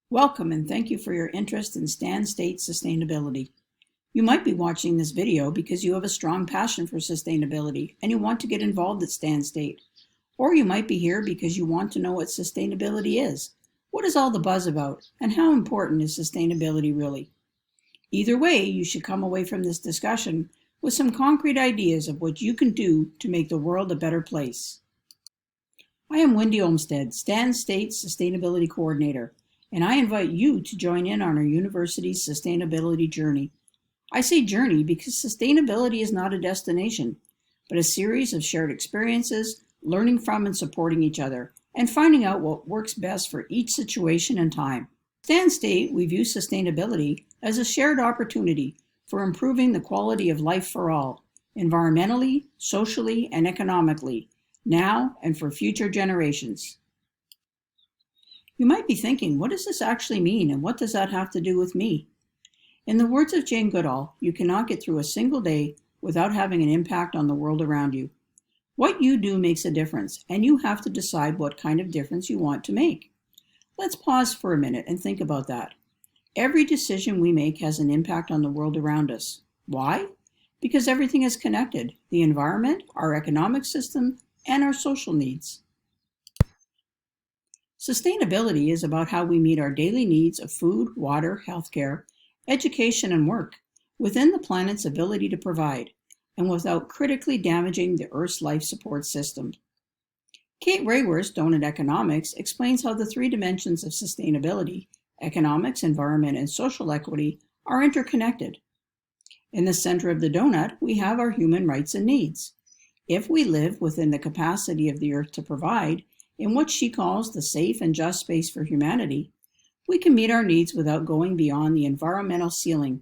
Welcome and thank you for your interest in Stand State sustainability. You might be watching this video because you have a strong passion for sustainability and you want to get involved at Stand State. Or you might be here because you want to know what sustainability is. What is all the buzz about and how important is sustainability really? Either way, you should come away from this discussion with some concrete ideas of what you can do to make the world a better place. I am Wendy Olmstead, Stand State Sustainability Coordinator, and I invite you to join in on our university's sustainability journey. I say journey because sustainability is not a destination, but a series of shared experiences, learning from and supporting each other, and finding out what works best for each situation and time. At Stand State, we view sustainability as a shared opportunity for improving the quality of life for all, environmentally, socially, and economically, now and for future generations. You might be thinking, what does this actually mean and what does that have to do with me? In the words of Jane Goodall, you cannot get through a single day without having an impact on the world around you. What you do makes a difference, and you have to decide what kind of difference you want to make. Let's pause for a minute and think about that. Every decision we make has an impact on the world around us. Why? Because everything is connected: the environment, our economic system, and our social needs. Sustainability is about how we meet our daily needs of food, water, healthcare, education, and work within the planet's ability to provide, and without critically damaging the Earth's life support system. Kate Raworth, Donut Economics, explains how the three dimensions of sustainability, economics, environment, and social equity, are interconnected. In the center of the donut, we have our human rights and needs. If we live within the capacity of the Earth to provide, in what she calls the safe and just space for humanity, we can meet our needs without going beyond the environmental ceiling,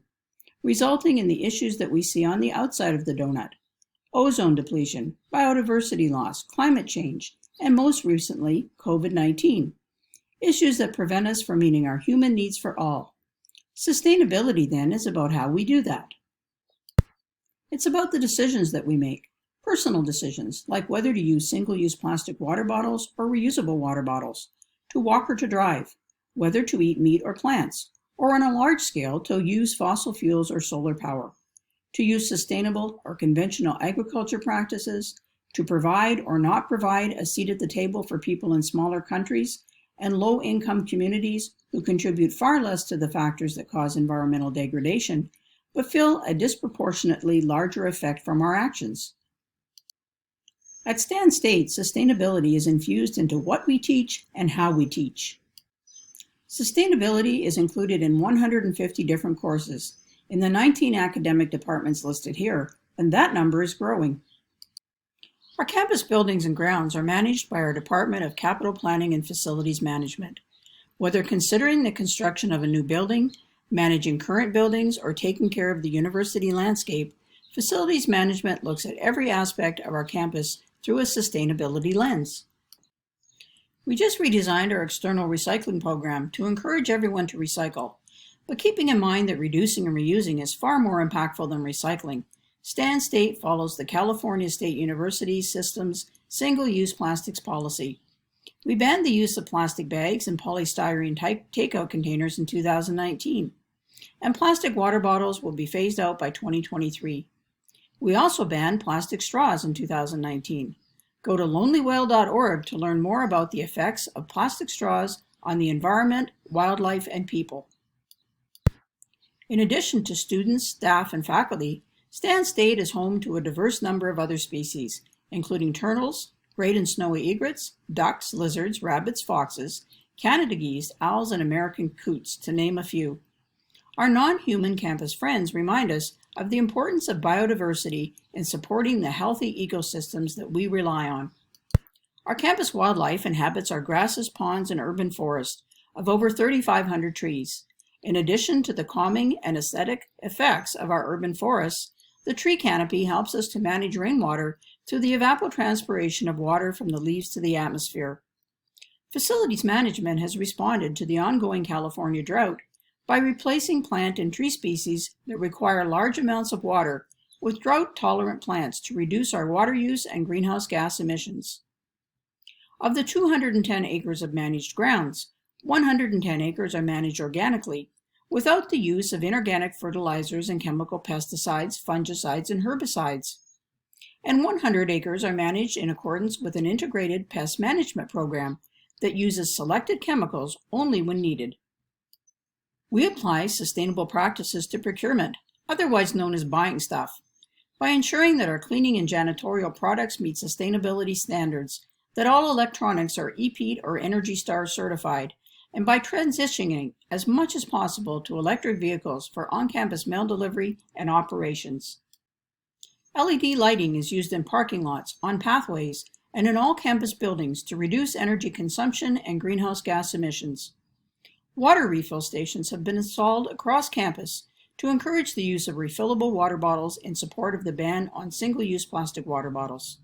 resulting in the issues that we see on the outside of the donut: ozone depletion, biodiversity loss, climate change, and most recently, COVID-19, issues that prevent us from meeting our human needs for all. Sustainability, then, is about how we do that. It's about the decisions that we make. Personal decisions, like whether to use single-use plastic water bottles or reusable water bottles, to walk or to drive, whether to eat meat or plants, or on a large scale to use fossil fuels or solar power, to use sustainable or conventional agriculture practices, to provide or not provide a seat at the table for people in smaller countries and low-income communities who contribute far less to the factors that cause environmental degradation, but feel a disproportionately larger effect from our actions. At Stand State, sustainability is infused into what we teach and how we teach. Sustainability is included in 150 different courses in the 19 academic departments listed here, and that number is growing. Our campus buildings and grounds are managed by our Department of Capital Planning and Facilities Management. Whether considering the construction of a new building, managing current buildings, or taking care of the university landscape, facilities management looks at every aspect of our campus through a sustainability lens. We just redesigned our external recycling program to encourage everyone to recycle, but keeping in mind that reducing and reusing is far more impactful than recycling, Stand State follows the California State University System's single-use plastics policy. We banned the use of plastic bags and polystyrene type takeout containers in 2019, and plastic water bottles will be phased out by 2023. We also banned plastic straws in 2019. Go to lonelywhale.org to learn more about the effects of plastic straws on the environment, wildlife, and people. In addition to students, staff, and faculty, Stand State is home to a diverse number of other species, including turtles, great and snowy egrets, ducks, lizards, rabbits, foxes, Canada geese, owls, and American coots, to name a few. Our non-human campus friends remind us of the importance of biodiversity in supporting the healthy ecosystems that we rely on. Our campus wildlife inhabits our grasses, ponds, and urban forests of over 3,500 trees. In addition to the calming and aesthetic effects of our urban forests, the tree canopy helps us to manage rainwater through the evapotranspiration of water from the leaves to the atmosphere. Facilities management has responded to the ongoing California drought by replacing plant and tree species that require large amounts of water with drought-tolerant plants to reduce our water use and greenhouse gas emissions. Of the 210 acres of managed grounds, 110 acres are managed organically, without the use of inorganic fertilizers and chemical pesticides, fungicides, and herbicides. And 100 acres are managed in accordance with an integrated pest management program that uses selected chemicals only when needed. We apply sustainable practices to procurement, otherwise known as buying stuff, by ensuring that our cleaning and janitorial products meet sustainability standards, that all electronics are EPEAT or Energy Star certified, and by transitioning as much as possible to electric vehicles for on-campus mail delivery and operations. LED lighting is used in parking lots, on pathways, and in all campus buildings to reduce energy consumption and greenhouse gas emissions. Water refill stations have been installed across campus to encourage the use of refillable water bottles in support of the ban on single-use plastic water bottles.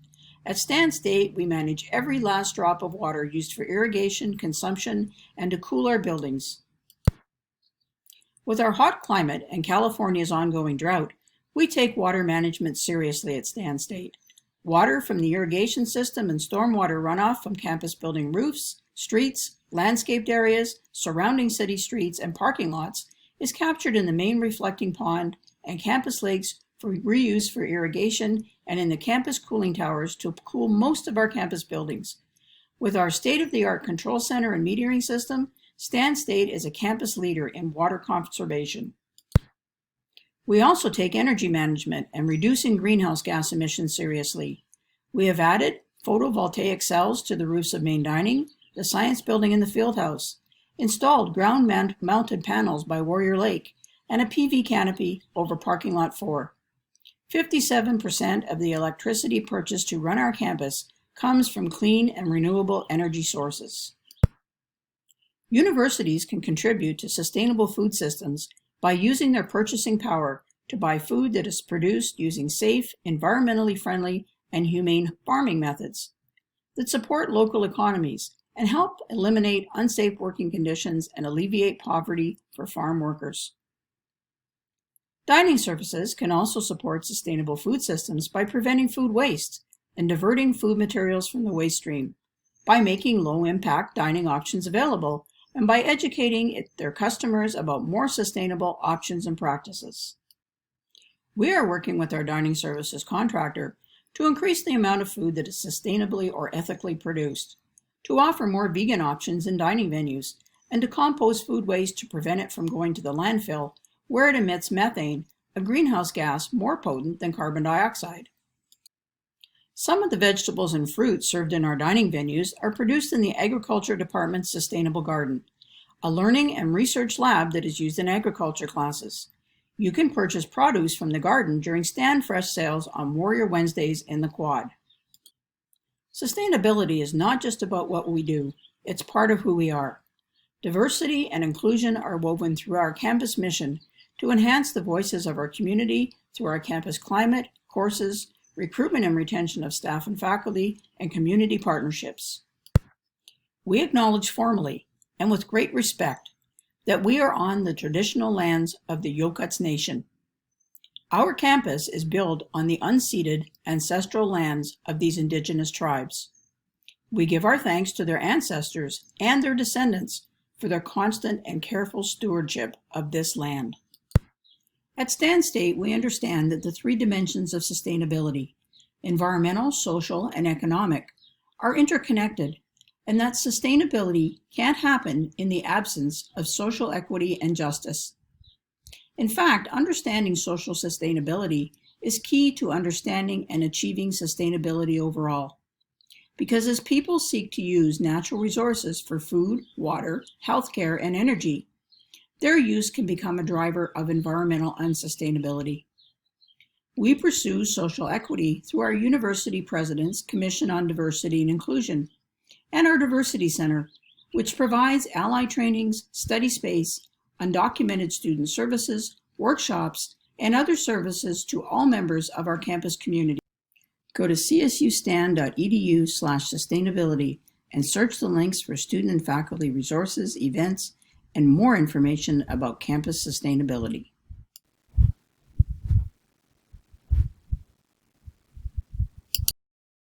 At Stan State, we manage every last drop of water used for irrigation, consumption, and to cool our buildings. With our hot climate and California's ongoing drought, we take water management seriously at Stan State. Water from the irrigation system and stormwater runoff from campus building roofs, streets, landscaped areas, surrounding city streets, and parking lots is captured in the main reflecting pond and campus lakes for reuse for irrigation and in the campus cooling towers to cool most of our campus buildings. With our state-of-the-art control center and metering system, Stan State is a campus leader in water conservation. We also take energy management and reducing greenhouse gas emissions seriously. We have added photovoltaic cells to the roofs of main dining, the science building, and the field house, installed ground-mounted panels by Warrior Lake, and a PV canopy over parking lot 4. 57% of the electricity purchased to run our campus comes from clean and renewable energy sources. Universities can contribute to sustainable food systems by using their purchasing power to buy food that is produced using safe, environmentally friendly, and humane farming methods that support local economies and help eliminate unsafe working conditions and alleviate poverty for farm workers. Dining services can also support sustainable food systems by preventing food waste and diverting food materials from the waste stream, by making low-impact dining options available, and by educating their customers about more sustainable options and practices. We are working with our dining services contractor to increase the amount of food that is sustainably or ethically produced, to offer more vegan options in dining venues, and to compost food waste to prevent it from going to the landfill, where it emits methane, a greenhouse gas more potent than carbon dioxide. Some of the vegetables and fruits served in our dining venues are produced in the Agriculture Department's Sustainable Garden, a learning and research lab that is used in agriculture classes. You can purchase produce from the garden during Stand Fresh sales on Warrior Wednesdays in the Quad. Sustainability is not just about what we do, it's part of who we are. Diversity and inclusion are woven through our campus mission to enhance the voices of our community through our campus climate, courses, recruitment and retention of staff and faculty, and community partnerships. We acknowledge formally and with great respect that we are on the traditional lands of the Yokuts Nation. Our campus is built on the unceded ancestral lands of these indigenous tribes. We give our thanks to their ancestors and their descendants for their constant and careful stewardship of this land. At Stan State, we understand that the 3 dimensions of sustainability, environmental, social, and economic, are interconnected, and that sustainability can't happen in the absence of social equity and justice. In fact, understanding social sustainability is key to understanding and achieving sustainability overall. Because as people seek to use natural resources for food, water, healthcare, and energy, their use can become a driver of environmental unsustainability. We pursue social equity through our University President's Commission on Diversity and Inclusion and our Diversity Center, which provides ally trainings, study space, undocumented student services, workshops, and other services to all members of our campus community. Go to csustan.edu/sustainability and search the links for student and faculty resources, events, and more information about campus sustainability.